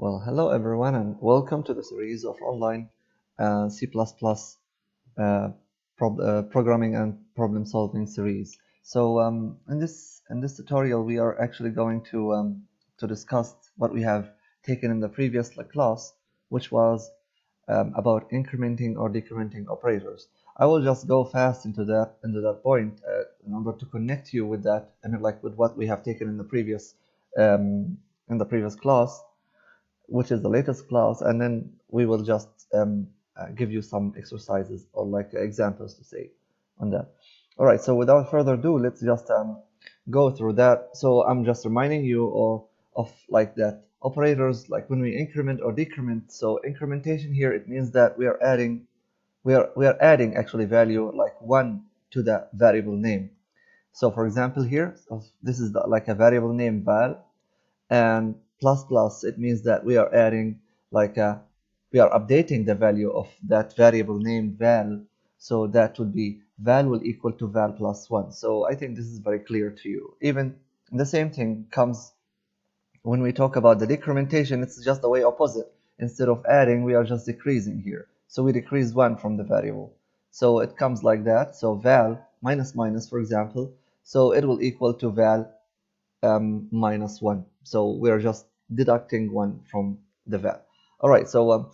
Well, hello everyone, and welcome to the series of online C++ programming and problem solving series. So in this tutorial, we are actually going to discuss what we have taken in the previous class, which was about incrementing or decrementing operators. I will just go fast into that point in order to connect you with that and with what we have taken in the previous class, which is the latest class, and then we will just give you some exercises or examples to say on that. All right, so without further ado, let's just go through that. So I'm just reminding you of that operators, like when we increment or decrement. So incrementation here, it means that we are adding actually value like 1 to the variable name. So for example here, this is like a variable name val, and plus plus, it means that we are adding we are updating the value of that variable name val, so that would be val will equal to val plus 1. So I think this is very clear to you. Even the same thing comes when we talk about the decrementation. It's just the way opposite. Instead of adding, we are just decreasing here, so we decrease 1 from the variable. So it comes like that. So val minus minus, for example, so it will equal to val minus 1. So we are just deducting 1 from the val. All right, so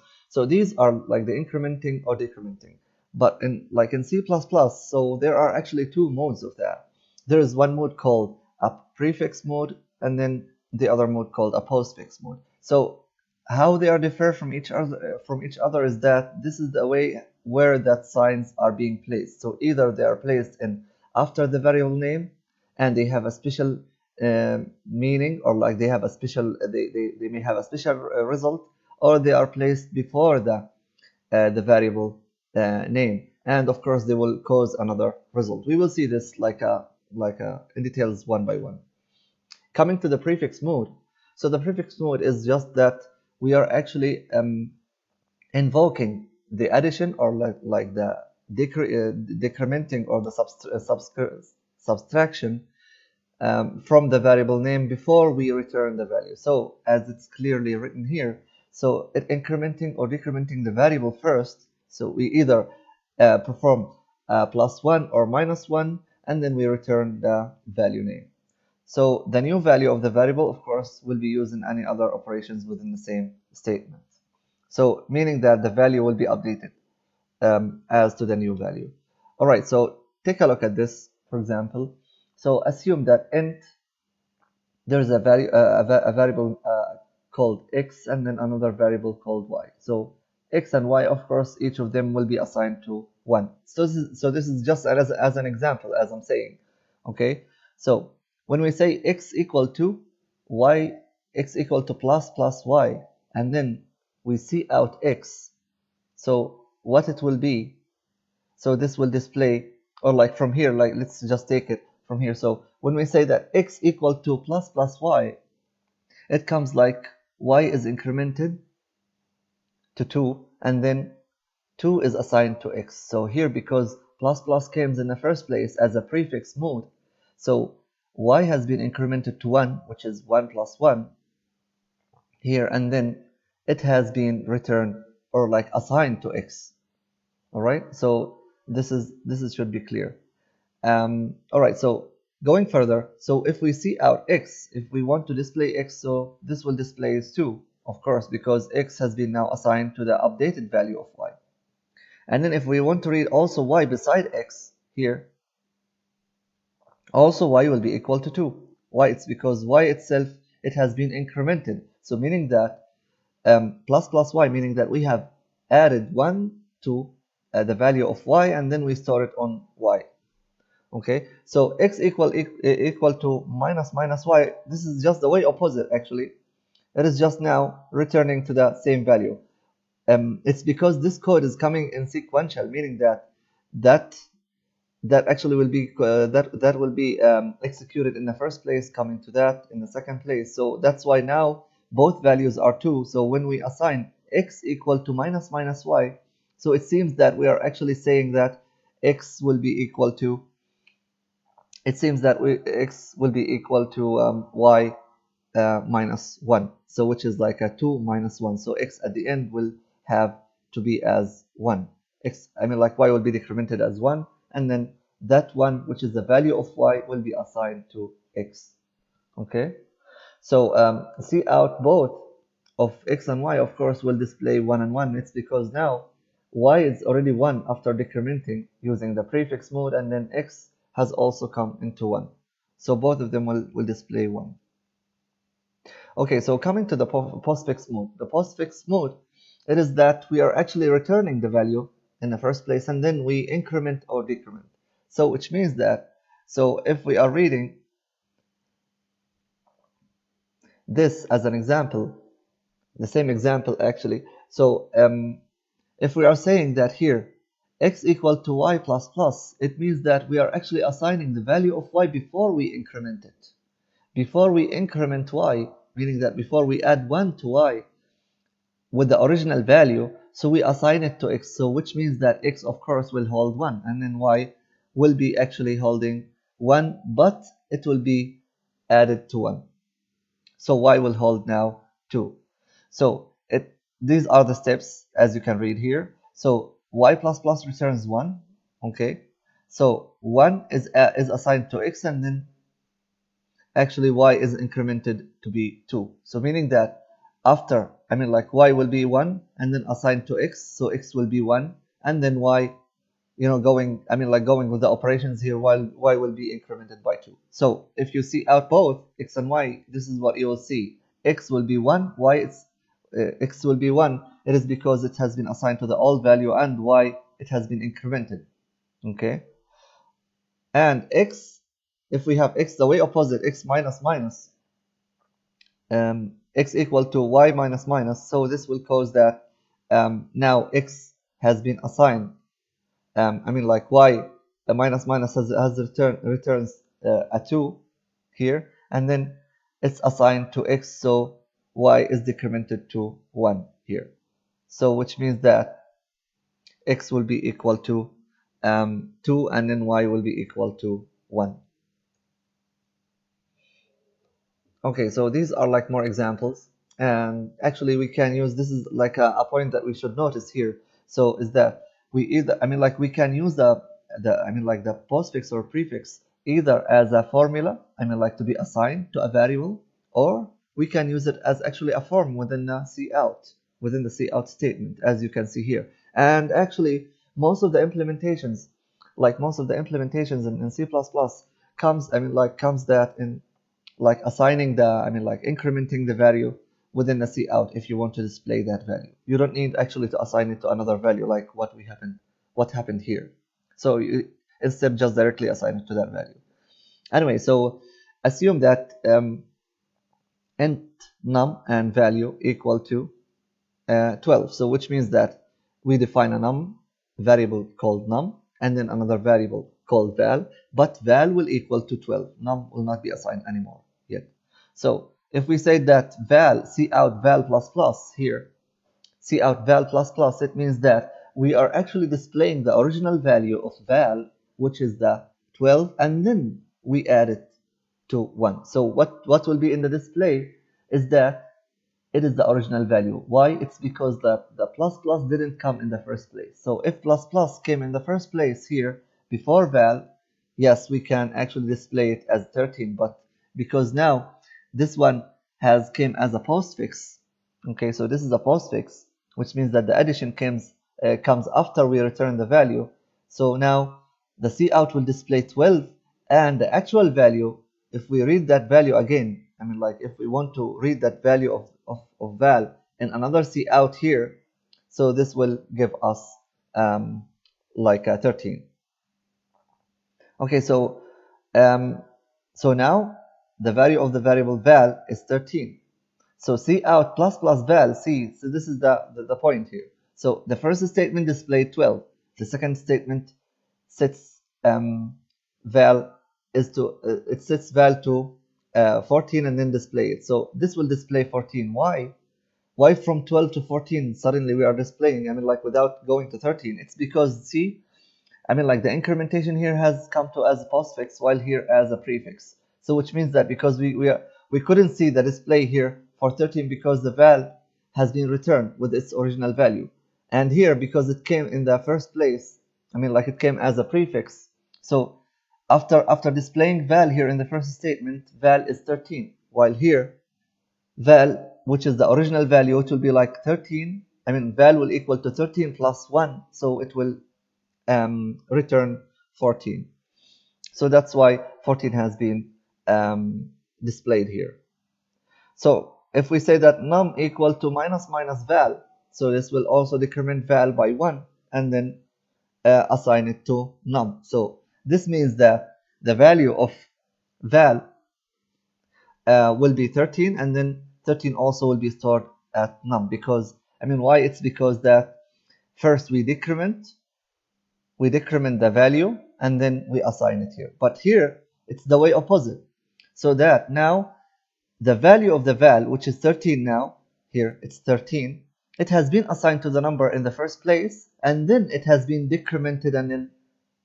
these are like the incrementing or decrementing. But in C++, so there are actually two modes of that. There is one mode called a prefix mode, and then the other mode called a postfix mode. So how they are differ from each other is that this is the way where that signs are being placed. So either they are placed in after the variable name, and they have a special meaning, or like they have a special they may have a special result, or they are placed before the variable name, and of course they will cause another result. We will see this in details one by one. Coming to the prefix mode, so the prefix mode is just that we are actually invoking the addition, or like the decrementing or the subtraction from the variable name before we return the value. So as it's clearly written here, so it incrementing or decrementing the variable first. So we either perform plus 1 or minus 1, and then we return the value name. So the new value of the variable, of course, will be used in any other operations within the same statement. So meaning that the value will be updated as to the new value. All right, so take a look at this, for example. So assume that int, there's a value, a variable called x, and then another variable called y. So x and y, of course, each of them will be assigned to 1. So this is just as an example, as I'm saying. Okay, so when we say x equal to y, x equal to plus y, and then we see out x, so what it will be, so this will display, or like from here, like let's just take it from here. So when we say that x equal to plus y, it comes like y is incremented to 2, and then 2 is assigned to x. So here, because plus came in the first place as a prefix mode, so y has been incremented to 1, which is 1 plus 1 here, and then it has been returned or like assigned to x. All right, so this should be clear. All right, so going further, so if we see out x, if we want to display x, so this will display 2, of course, because x has been now assigned to the updated value of y. And then if we want to read also y beside x here, also y will be equal to 2. Why? It's because y itself, it has been incremented. So meaning that plus y, meaning that we have added 1 to the value of y, and then we store it on y. Okay, so x equal to minus y. This is just the way opposite, actually. It is just now returning to the same value. It's because this code is coming in sequential, meaning that actually will be that will be executed in the first place, coming to that in the second place. So that's why now both values are 2. So when we assign x equal to minus y, so it seems that we are actually saying that x will be equal to, it seems that x will be equal to y minus 1. so which is like a 2 minus 1. So x at the end will have to be as 1. Like y will be decremented as 1, and then that 1, which is the value of y, will be assigned to x. Okay, so see out both of x and y, of course, will display 1 and 1. It's because now y is already 1 after decrementing using the prefix mode, and then x has also come into 1. So both of them will display 1. Okay, so coming to the postfix mode. The postfix mode, it is that we are actually returning the value in the first place, and then we increment or decrement. So which means that, so if we are reading this as an example, the same example actually. So if we are saying that here x equal to y plus plus, it means that we are actually assigning the value of y before we increment it. Before we increment y, meaning that before we add 1 to y with the original value, so we assign it to x, so which means that x of course will hold 1, and then y will be actually holding 1, but it will be added to 1. So y will hold now 2. So these are the steps, as you can read here. So y plus plus returns 1. Okay, so 1 is assigned to x, and then actually y is incremented to be 2. So meaning that after, like y will be 1 and then assigned to x, so x will be 1, and then y, going with the operations here, while y will be incremented by 2. So if you see out both x and y, this is what you will see. X will be 1, x will be 1. It is because it has been assigned to the old value, and y, it has been incremented. Okay, and x, if we have x the way opposite, x minus minus, x equal to y minus minus, so this will cause that now x has been assigned, like y minus minus returns a 2 here, and then it's assigned to x, so y is decremented to 1 here. So which means that x will be equal to 2, and then y will be equal to 1. Okay, so these are like more examples, and actually we can use, this is like a point that we should notice here. So is that we either, we can use the the postfix or prefix either as a formula, to be assigned to a variable, or we can use it as actually a form within the cout statement, as you can see here. And actually most of the implementations, in C++ comes, comes that in like assigning the, incrementing the value within the cout. If you want to display that value, you don't need actually to assign it to another value like what happened here. So you instead just directly assign it to that value. Anyway, so assume that int num and value equal to 12. So which means that we define a num variable called num, and then another variable called val, but val will equal to 12. Num will not be assigned anymore yet. So if we say that val cout val plus plus here, cout val plus plus, it means that we are actually displaying the original value of val, which is the 12, and then we add it to 1. So what will be in the display is that it is the original value. Why? It's because the plus plus didn't come in the first place. So if plus plus came in the first place here before val, yes, we can actually display it as 13, but because now this one came as a postfix. Okay, so this is a postfix, which means that the addition comes after we return the value. So now the cout will display 12, and the actual value, if we read that value again, if we want to read that value of val in another cout here, so this will give us like a 13. Okay, so now the value of the variable val is 13. So cout plus plus val, so this is the point here. So the first statement displayed 12. The second statement sets val it sets val to 14 and then display it. So this will display 14. Why from 12 to 14 suddenly we are displaying, without going to 13? It's because, see, the incrementation here has come to as a postfix, while here as a prefix. So which means that because we couldn't see the display here for 13 because the val has been returned with its original value. And here, because it came in the first place, I mean, like it came as a prefix. So after displaying val here in the first statement, val is 13, while here val, which is the original value, it will be like 13. I mean, val will equal to 13 plus 1, so it will return 14. So that's why 14 has been displayed here. So if we say that num equal to minus minus val, so this will also decrement val by 1 and then assign it to num. So this means that the value of val will be 13, and then 13 also will be stored at num. Because, I mean, why? It's because that first we decrement the value and then we assign it here. But here it's the way opposite. So that now the value of the val, which is 13 now, here it's 13, it has been assigned to the number in the first place, and then it has been decremented and then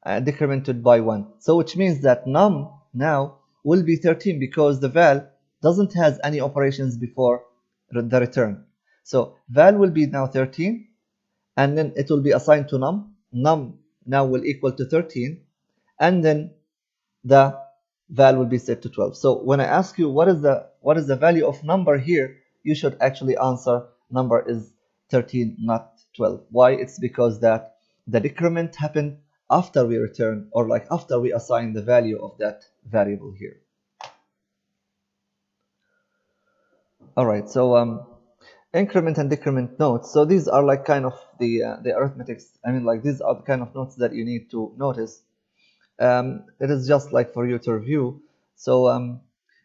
decremented by 1. So which means that num now will be 13 because the val doesn't has any operations before the return. So val will be now 13, and then it will be assigned to num. Num now will equal to 13, and then the val will be set to 12. So when I ask you what is the value of number here, you should actually answer number is 13, not 12. Why? It's because that the decrement happened after we return, or like after we assign the value of that variable here. All right, so increment and decrement notes. So these are like kind of the arithmetics. I mean, like these are the kind of notes that you need to notice. It is just like for you to review. So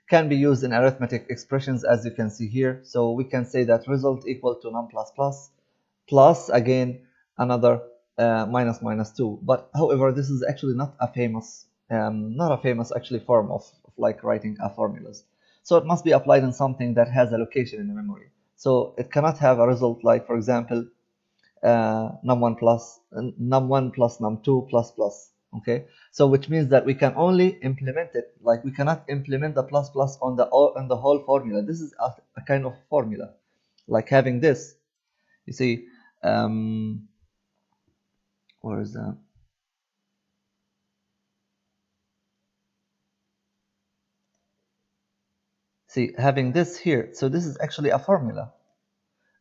can be used in arithmetic expressions, as you can see here. So we can say that result equal to num plus again another minus minus 2. But however, this is actually not a famous actually form of like writing a formulas. So it must be applied in something that has a location in the memory. So it cannot have a result like, for example, num1 plus num2 plus. Okay, so which means that we can only implement it, like we cannot implement the plus on the whole formula. This is a kind of formula, like having this, you see, where is that? See, having this here, so this is actually a formula.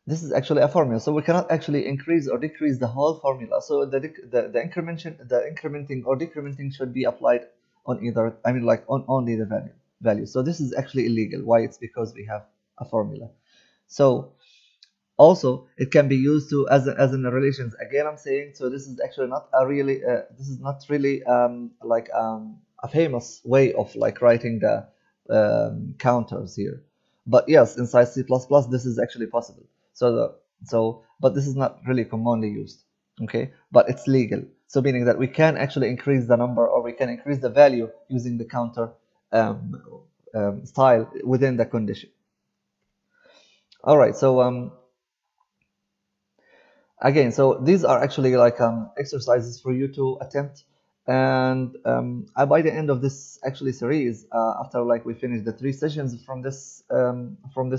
This is actually a formula, so we cannot actually increase or decrease the whole formula. So the incrementing or decrementing should be applied on either, I mean, like on only the value. So this is actually illegal. Why? It's because we have a formula. So also it can be used to as in the relations. Again, I'm saying, so this is actually not a really this is not really a famous way of like writing the counters here. But yes, inside C++, this is actually possible. But this is not really commonly used. Okay, but it's legal. So meaning that we can actually increase the number, or we can increase the value using the counter style within the condition. All right, so again, so these are actually like exercises for you to attempt. And by the end of this actually series, after like we finish the 3 sessions from this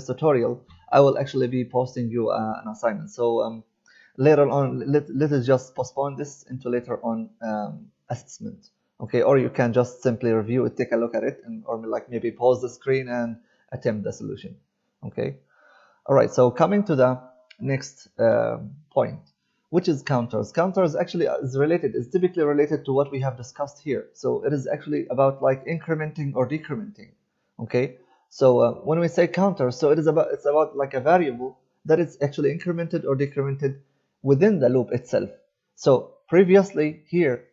tutorial, I will actually be posting you an assignment. So later on, let us just postpone this into later on assessment. Okay, or you can just simply review it, take a look at it, and or like maybe pause the screen and attempt the solution. Okay. All right, so coming to the next point, which is counters. Counters actually is typically related to what we have discussed here. So it is actually about like incrementing or decrementing. Okay, so when we say counters, so it's about like a variable that is actually incremented or decremented within the loop itself. So previously here,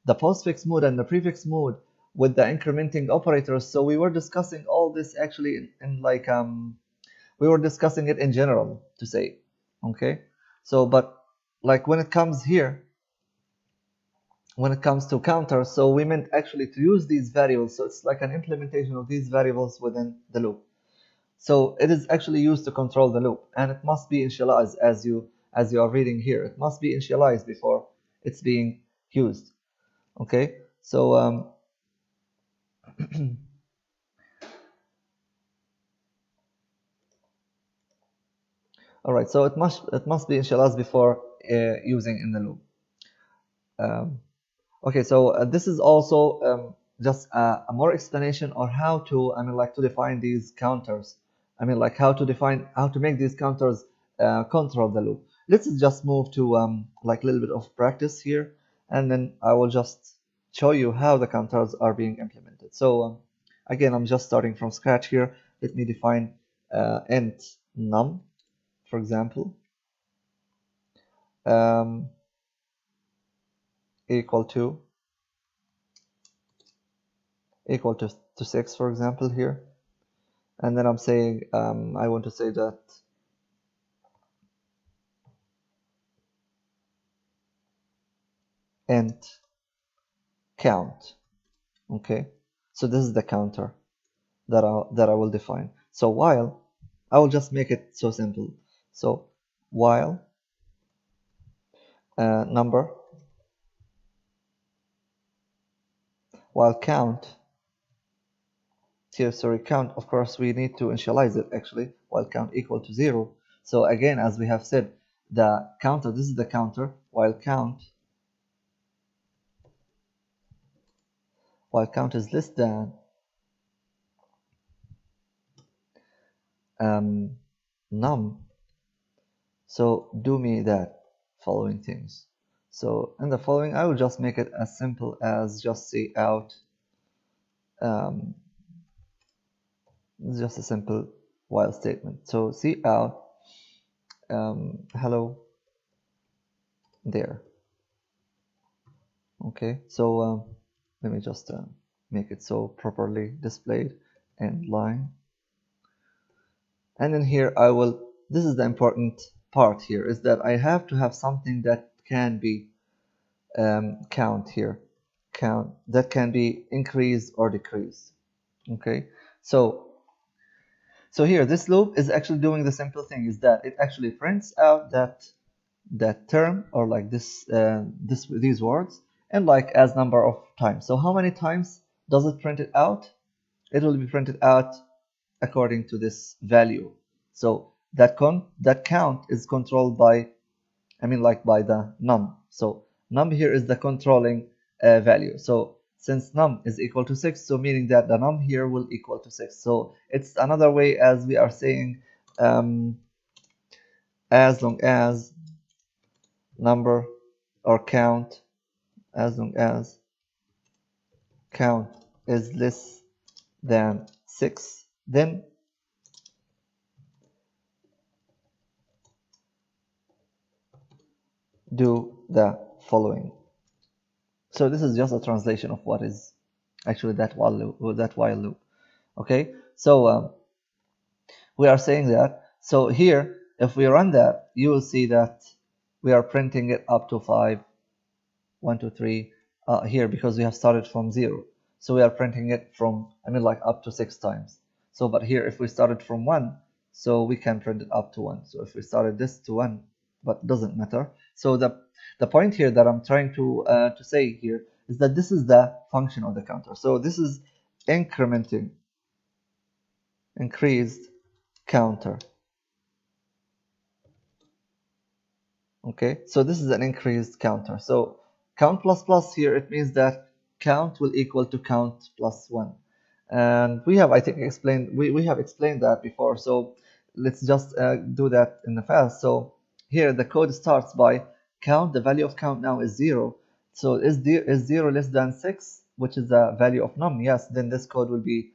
the postfix mode and the prefix mode with the incrementing operators. So we were discussing all this actually in like we were discussing it in general to say, okay. So but like when it comes here, when it comes to counters, so we meant actually to use these variables. So it's like an implementation of these variables within the loop. So it is actually used to control the loop, and it must be initialized as you are reading here. It must be initialized before it's being used. Okay, so All right, so it must be initialized before using in the loop. Okay, so this is also just a more explanation on how to, I mean, like to define these counters. I mean, like how to make these counters control the loop. Let's just move to like a little bit of practice here, and then I will just show you how the counters are being implemented. So again, I'm just starting from scratch here. Let me define int num, for example, um, equal to to 6, for example, here. And then I'm saying I want to say that int count. Okay, so this is the counter that I will define. So while, I will just make it so simple. So while number, while count here, sorry, count, of course we need to initialize it actually, while count equal to 0. So again, as we have said, the counter, this is the counter, while count is less than num. So do me that following things. So in the following, I will just make it as simple as just say out, just a simple while statement. So see out, hello there. Okay, so let me just make it so properly displayed and line. And then here I will, this is the important part here, is that I have to have something that can be count here, count that can be increased or decreased. Okay, so here this loop is actually doing the simple thing, is that it actually prints out that term, or like these words, and like as number of times. So how many times does it print it out? It will be printed out according to this value. So that count is controlled by, I mean, like by the num. So num here is the controlling value. So since num is equal to 6, so meaning that the num here will equal to 6. So it's another way as we are saying, as long as number or count, as long as count is less than 6, then do the following. So this is just a translation of what is actually that while loop. Okay, so we are saying that. So here, if we run that, you will see that we are printing it up to 5, 1, 2, 3 here, because we have started from 0. So we are printing it from, I mean, like up to 6 times. So but here, if we started from 1, so we can print it up to 1. So if we started this to 1, but doesn't matter. So the point here that I'm trying to say here is that this is the function of the counter. So this is incrementing, increased counter. Okay, so this is an increased counter. So count plus plus here, it means that count will equal to count plus 1. And we have, I think, we have explained that before. So let's just do that in the fast. So here the code starts by count. The value of count now is 0. So is 0 less than 6, which is the value of num? Yes, then this code will be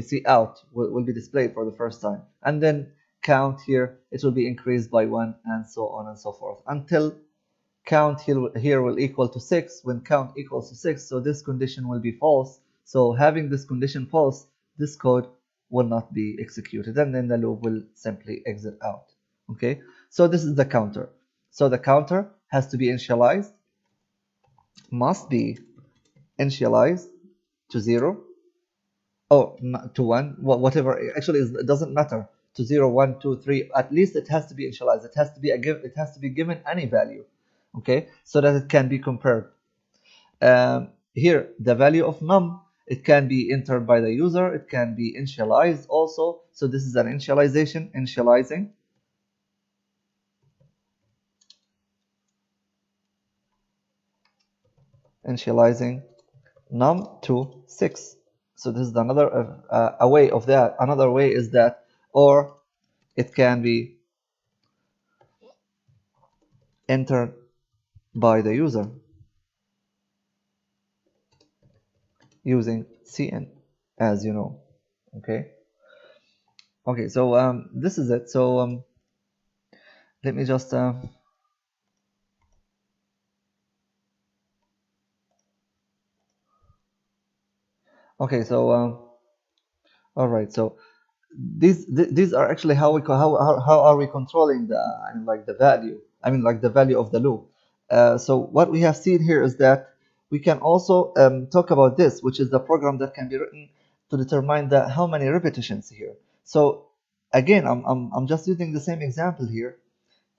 see out, will be displayed for the first time. And then count here, it will be increased by 1, and so on and so forth, until count here will equal to 6. When count equals to 6, so this condition will be false. So having this condition false, this code will not be executed, and then the loop will simply exit out. Okay, so this is the counter. So the counter has to be initialized, must be initialized to 0, oh, to 1, whatever, actually it doesn't matter, to 0, 1, 2, 3, at least it has to be initialized. It has to be given any value, okay, so that it can be compared. Here the value of num It can be entered by the user. It can be initialized also. So this is an initialization, initializing num to 6. So this is another a way of that. Another way is that, or it can be entered by the user using cn, as you know. Okay. Okay. So this is it. So let me just okay. So all right. So these are actually how how are we controlling the, I mean, like the value, I mean like the value of the loop. So what we have seen here is that we can also talk about this, which is the program that can be written to determine the how many repetitions here. So again, I'm just using the same example here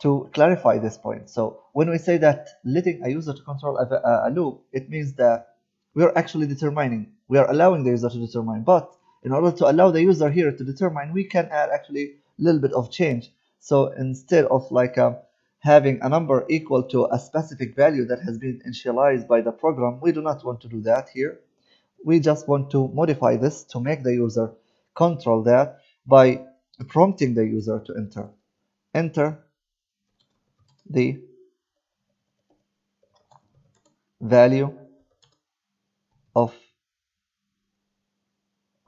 to clarify this point. So when we say that letting a user to control a loop, it means that we are actually determining, we are allowing the user to determine. But in order to allow the user here to determine, we can add actually a little bit of change. So instead of like having a number equal to a specific value that has been initialized by the program, we do not want to do that here. We just want to modify this to make the user control that by prompting the user to enter the value of,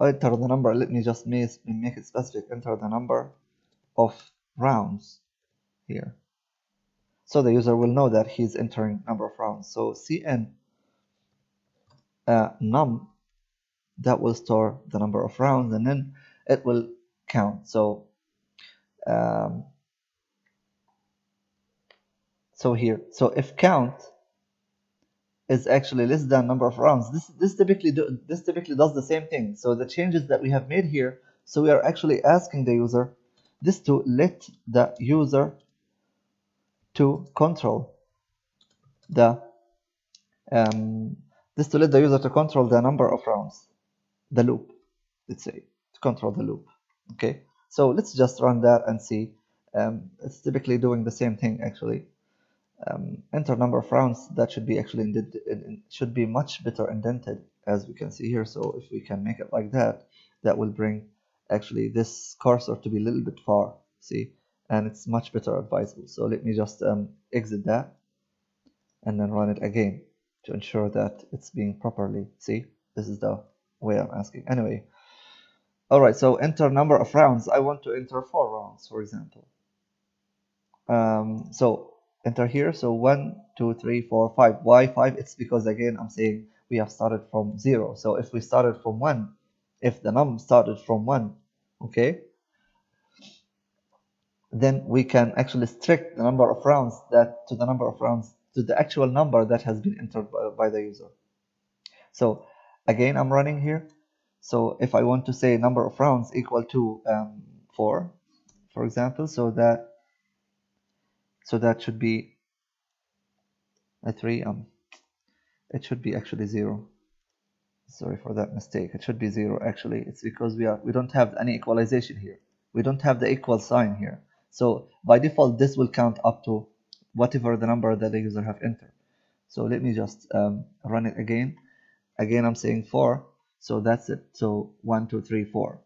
enter the number, let me just make it specific, enter the number of rounds here. So the user will know that he's entering number of rounds. So cn num, that will store the number of rounds, and then it will count. So so here, so if count is actually less than number of rounds, this typically does the same thing. So the changes that we have made here, so we are actually asking the user this to let the user to control the this to let the user to control the number of rounds, the loop, let's say, to control the loop. Okay, so let's just run that and see. It's typically doing the same thing actually. Enter number of rounds, that should be actually should be much better indented, as we can see here. So if we can make it like that, that will bring actually this cursor to be a little bit far, see, and it's much better advisable. So let me just exit that and then run it again to ensure that it's being properly, see, this is the way I'm asking. Anyway, all right, so enter number of rounds. I want to enter 4 rounds, for example. So enter here. So 1, 2, 3, 4, 5. Why 5? It's because again I'm saying we have started from 0. So if we started from 1, if the num started from 1, okay, then we can actually strict the number of rounds that to the number of rounds to the actual number that has been entered by the user. So again, I'm running here. So if I want to say number of rounds equal to 4, for example, so that should be a 3. It should be actually 0. Sorry for that mistake. It should be 0 actually. It's because we don't have any equalization here. We don't have the equal sign here. So by default, this will count up to whatever the number that the user have entered. So let me just run it again. Again, I'm saying 4. So that's it. So 1, 2, 3, 4.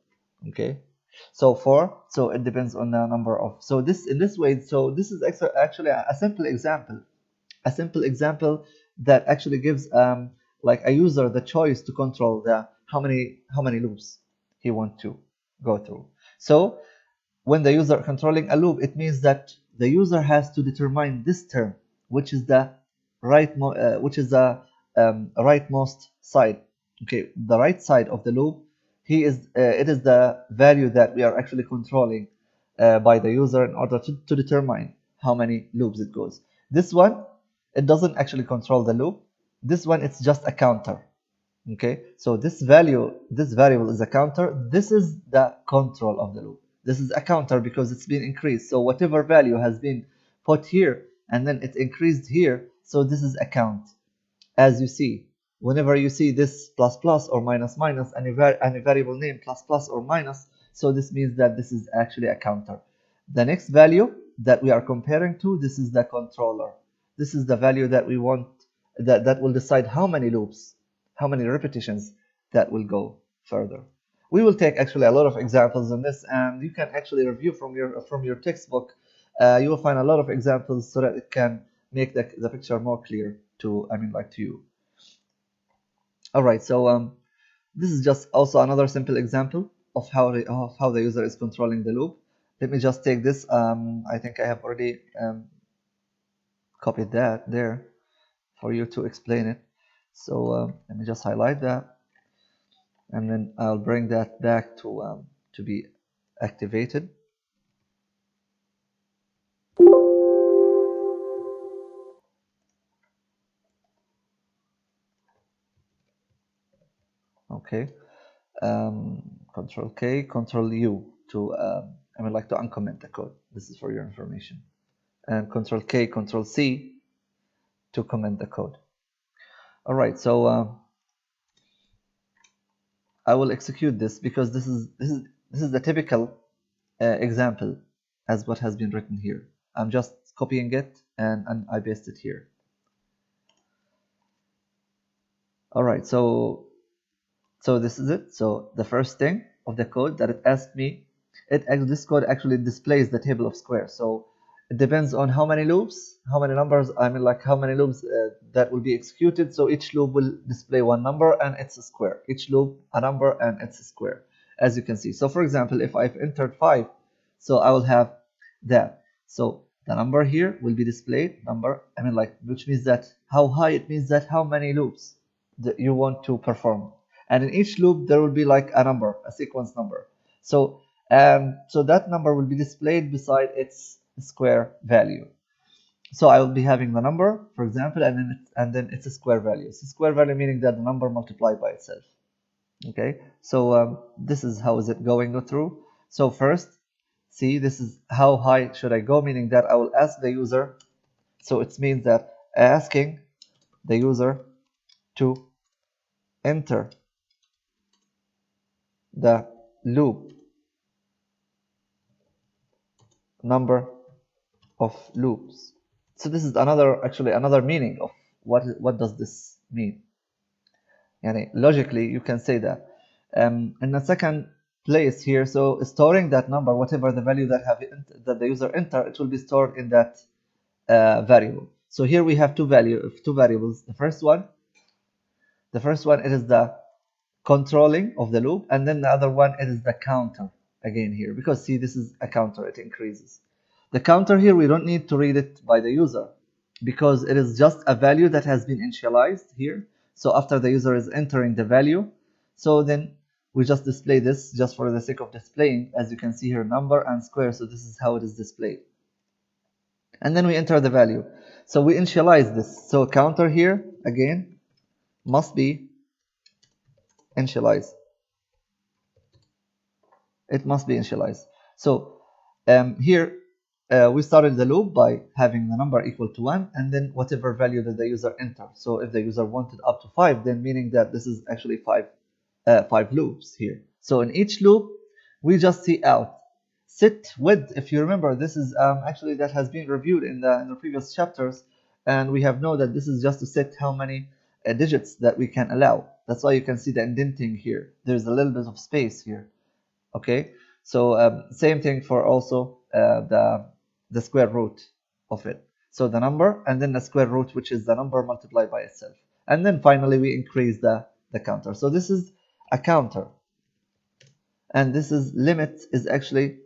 Okay. So 4. So it depends on the number of. So this in this way. So this is actually a simple example. A simple example that actually gives like a user the choice to control the how many loops he want to go through. So when the user controlling a loop, it means that the user has to determine this term, which is the rightmost side. Okay, the right side of the loop. It is the value that we are actually controlling by the user in order to determine how many loops it goes. This one, it doesn't actually control the loop. This one, it's just a counter. Okay, so this variable is a counter. This is the control of the loop. This is a counter because it's been increased. So whatever value has been put here and then it increased here, so this is a count. As you see, whenever you see this plus plus or minus minus and a variable name plus plus or minus, so this means that this is actually a counter. The next value that we are comparing to, this is the controller. This is the value that we want, that will decide how many loops, how many repetitions that will go further. We will take actually a lot of examples on this, and you can actually review from your textbook. You will find a lot of examples so that it can make the picture more clear to to you. All right, so this is just also another simple example of how the user is controlling the loop. Let me just take this. I think I have already copied that there for you to explain it. So let me just highlight that, and then I'll bring that back to be activated. Okay. Control K, Control U to to uncomment the code. This is for your information. And Control K, Control C to comment the code. All right, so I will execute this because this is the typical example as what has been written here. I'm just copying it and I paste it here. All right, so this is it. So the first thing of the code that it asked me, this code actually displays the table of squares. So it depends on how many loops, how many numbers, how many loops that will be executed. So each loop will display one number and it's a square. Each loop a number and it's a square, as you can see. So for example, if I've entered 5, so I will have that. So the number here will be displayed, which means that how high, it means that how many loops that you want to perform. And in each loop there will be like a number, a sequence number. So that number will be displayed beside its square value. So I will be having the number, for example, and then it's a square value. It's a square value meaning that the number multiplied by itself. Okay, so this is how is it going through. So first, see, this is how high should I go, meaning that I will ask the user. So it means that asking the user to enter the loop number of loops. So this is another meaning of what does this mean. Yani logically you can say that. In the second place here, so storing that number, whatever the value that the user enter, it will be stored in that variable. So here we have two variables. The first one it is the controlling of the loop, and then the other one it is the counter again here, because see, this is a counter, it increases. The counter here, we don't need to read it by the user because it is just a value that has been initialized here. So after the user is entering the value, so then we just display this just for the sake of displaying. As you can see here, number and square, so this is how it is displayed. And then we enter the value. So we initialize this. So counter here again must be initialized. It must be initialized. So here we started the loop by having the number equal to 1 and then whatever value that the user entered. So if the user wanted up to 5, then meaning that this is actually five loops here. So in each loop we just see out. Sit with, if you remember, this is actually that has been reviewed in the previous chapters, and we have known that this is just to set how many digits that we can allow. That's why you can see the indenting here. There's a little bit of space here. Okay, so same thing for also the square root of it. So the number and then the square root, which is the number multiplied by itself. And then finally we increase the counter. So this is a counter. And this is limit is actually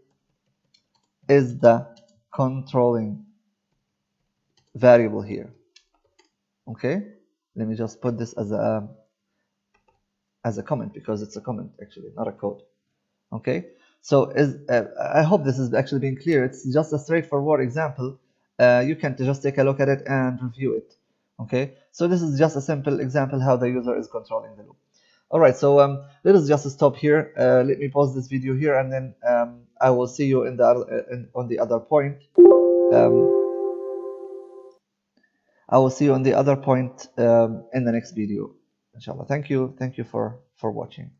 the controlling variable here. Okay, let me just put this as a comment because it's a comment actually, not a code. Okay, so I hope this is actually being clear. It's just a straightforward example. You can just take a look at it and review it. Okay, so this is just a simple example how the user is controlling the loop. All right, so let us just stop here. Let me pause this video here, and then I will see you on the other point. I will see you on the other point in the next video. inshallah. Thank you for watching.